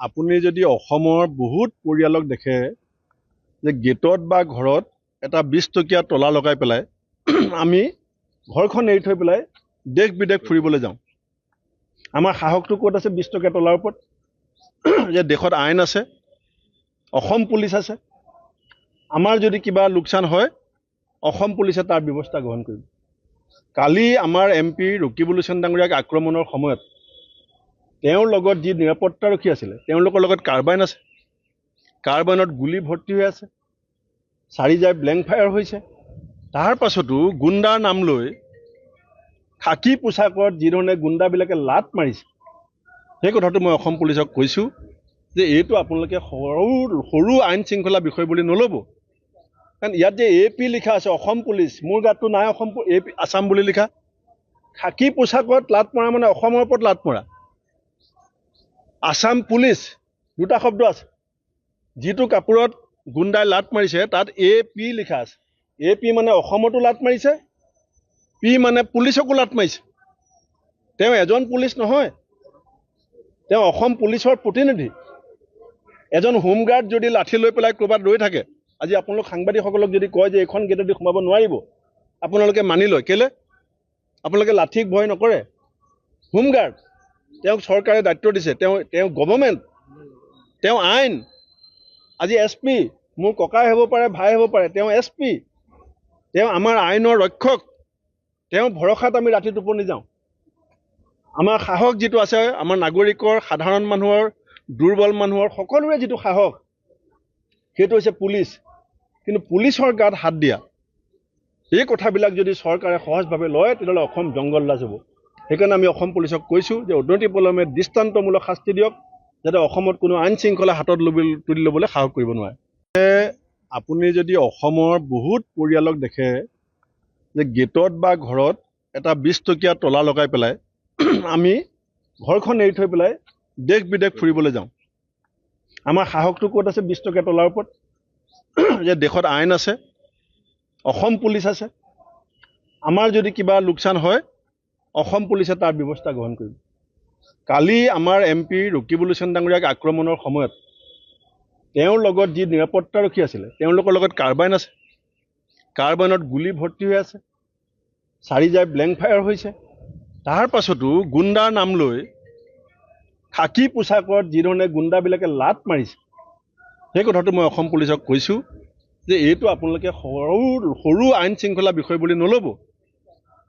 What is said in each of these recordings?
আপুনি যদি অসমৰ বহুত পৰিয়ালক দেখে যে গেটত বা ঘৰত এটা 20 টকীয়া তলা লগাই পেলাই আমি ঘৰখন এৰি থৈ পেলাই দেশ বিদেশ ফুৰিবলৈ যাওঁ। আমাৰ সাহসটো ক'ত আছে 20 টকীয়া তলাৰ ওপৰত? যে দেশত আইন আছে, অসম পুলিচ আছে। আমাৰ যদি কিবা লোকচান হয় অসম পুলিচে তাৰ ব্যৱস্থা গ্ৰহণ কৰিব। কালি আমাৰ MP ৰকিবুল হুছেইন ডাঙৰীয়াক আক্ৰমণৰ সময়ত তেওঁৰ লগত যি নিৰাপত্তাৰক্ষী আছিলে তেওঁলোকৰ লগত কাৰ্বাইন আছে, কাৰ্বাইনত গুলি ভৰ্তি হৈ আছে, 4 জাই ব্লেংক ফায়াৰ হৈছে। তাৰ পাছতো গুণ্ডাৰ নাম লৈ খাকী পোছাকত যিধৰণে গুণ্ডাবিলাকে লাট মাৰিছে, সেই কথাটো মই অসম পুলিচক কৈছোঁ যে এইটো আপোনালোকে সৰু আইন শৃংখলা বিষয় বুলি নল'ব। কাৰণ ইয়াত যে AP লিখা আছে অসম পুলিচ, মোৰ গাতটো নাই অসম AP আছাম বুলি লিখা। খাকী পোছাকত লাট মৰা মানে অসমৰ ওপৰত লাট মৰা। আছাম পুলিচ দুটা শব্দ আছে, যিটো কাপোৰত গুণ্ডাই লাট মাৰিছে তাত AP লিখা আছে। AP মানে অসমতো লাট মাৰিছে, P মানে পুলিচকো লাট মাৰিছে। তেওঁ এজন পুলিচ নহয়, তেওঁ অসম পুলিচৰ প্ৰতিনিধি। এজন হোমগাৰ্ড যদি লাঠি লৈ পেলাই ক'ৰবাত ৰৈ থাকে, আজি আপোনালোক সাংবাদিকসকলক যদি কয় যে এইখন গেটেদি সোমাব নোৱাৰিব, আপোনালোকে মানি লয়। কেলে? আপোনালোকে লাঠিক ভয় নকৰে। হোমগাৰ্ড, তেওঁক চৰকাৰে দায়িত্ব দিছে, তেওঁ গভৰ্ণমেণ্ট, তেওঁ আইন। আজি SP, মোৰ ককাই হ'ব পাৰে, ভাই হ'ব পাৰে, তেওঁ SP, তেওঁ আমাৰ আইনৰ ৰক্ষক। তেওঁ ভৰসাত আমি ৰাতি টোপনি যাওঁ। আমাৰ সাহস যিটো আছে, আমাৰ নাগৰিকৰ, সাধাৰণ মানুহৰ, দুৰ্বল মানুহৰ সকলোৰে যিটো সাহস, সেইটো হৈছে পুলিচ। কিন্তু পুলিচৰ গাত হাত দিয়া, এই কথাবিলাক যদি চৰকাৰে সহজভাৱে লয় তেতিয়াহ'লে অসম জংগল ৰাজ হ'ব। সেইকাৰণে আমি অসম পুলিচক কৈছোঁ যে অনতিপলমে দৃষ্টান্তমূলক শাস্তি দিয়ক, যাতে অসমত কোনো আইন শৃংখলা হাতত তুলি ল'বলৈ সাহস কৰিব নোৱাৰে। আপুনি যদি অসমৰ বহুত পৰিয়ালক দেখে যে গেটত বা ঘৰত এটা 20 টকীয়া তলা লগাই পেলাই আমি ঘৰখন এৰি থৈ পেলাই দেশ বিদেশ ফুৰিবলৈ যাওঁ। আমাৰ সাহসটো ক'ত আছে 20 টকীয়া তলাৰ ওপৰত? যে দেশত আইন আছে, অসম পুলিচ আছে। আমাৰ যদি কিবা লোকচান হয় অসম পুলিচে তাৰ ব্যৱস্থা গ্ৰহণ কৰিব। কালি আমাৰ MP ৰকিবুল হুছেইন ডাঙৰীয়াক আক্ৰমণৰ সময়ত তেওঁৰ লগত যি নিৰাপত্তাৰক্ষী আছিলে তেওঁলোকৰ লগত কাৰ্বাইন আছে, কাৰ্বাইনত গুলি ভৰ্তি হৈ আছে, 4 জাই ব্লেংক ফায়াৰ হৈছে। তাৰ পাছতো গুণ্ডাৰ নাম লৈ খাকী পোছাকত যিধৰণে গুণ্ডাবিলাকে লাট মাৰিছে, সেই কথাটো মই অসম পুলিচক কৈছোঁ যে এইটো আপোনালোকে সৰু আইন শৃংখলা বিষয় বুলি নল'ব।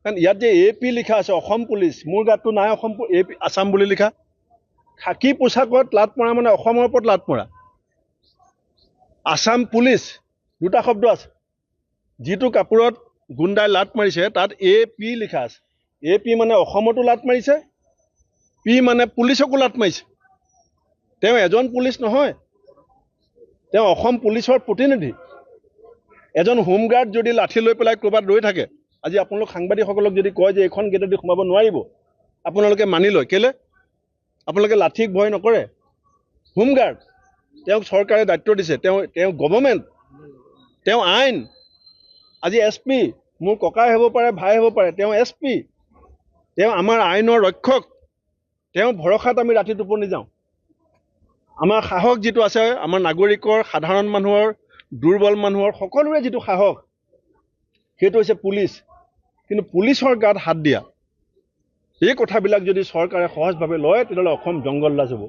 কাৰণ ইয়াত যে AP লিখা আছে অসম পুলিচ, মোৰ গাতটো নাই অসম AP আছাম বুলি লিখা। খাকী পোছাকত লাট মৰা মানে অসমৰ ওপৰত লাট মৰা। আছাম পুলিচ দুটা শব্দ আছে, যিটো কাপোৰত গুণ্ডাই লাট মাৰিছে তাত AP লিখা আছে। AP মানে অসমতো লাট মাৰিছে, P মানে পুলিচকো লাট মাৰিছে। তেওঁ এজন পুলিচ নহয়, তেওঁ অসম পুলিচৰ প্ৰতিনিধি। এজন হোমগাৰ্ড যদি লাঠি লৈ পেলাই ক'ৰবাত ৰৈ থাকে, আজি আপোনালোক সাংবাদিকসকলক যদি কয় যে এইখন গেটেদি সোমাব নোৱাৰিব, আপোনালোকে মানি লয়। কেলে? আপোনালোকে লাঠিক ভয় নকৰে। হোমগাৰ্ড, তেওঁক চৰকাৰে দায়িত্ব দিছে, তেওঁ গভৰ্ণমেণ্ট, তেওঁ আইন। আজি SP, মোৰ ককাই হ'ব পাৰে, ভাই হ'ব পাৰে, তেওঁ SP, তেওঁ আমাৰ আইনৰ ৰক্ষক। তেওঁ ভৰসাত আমি ৰাতি টোপনি যাওঁ। আমাৰ সাহস যিটো আছে, আমাৰ নাগৰিকৰ, সাধাৰণ মানুহৰ, দুৰ্বল মানুহৰ সকলোৰে যিটো সাহস, সেইটো হৈছে পুলিচ। কিন্তু পুলিচৰ গাত হাত দিয়া, এই কথাবিলাক যদি চৰকাৰে সহজভাৱে লয় তেতিয়াহ'লে অসম জংগল ৰাজ হ'ব।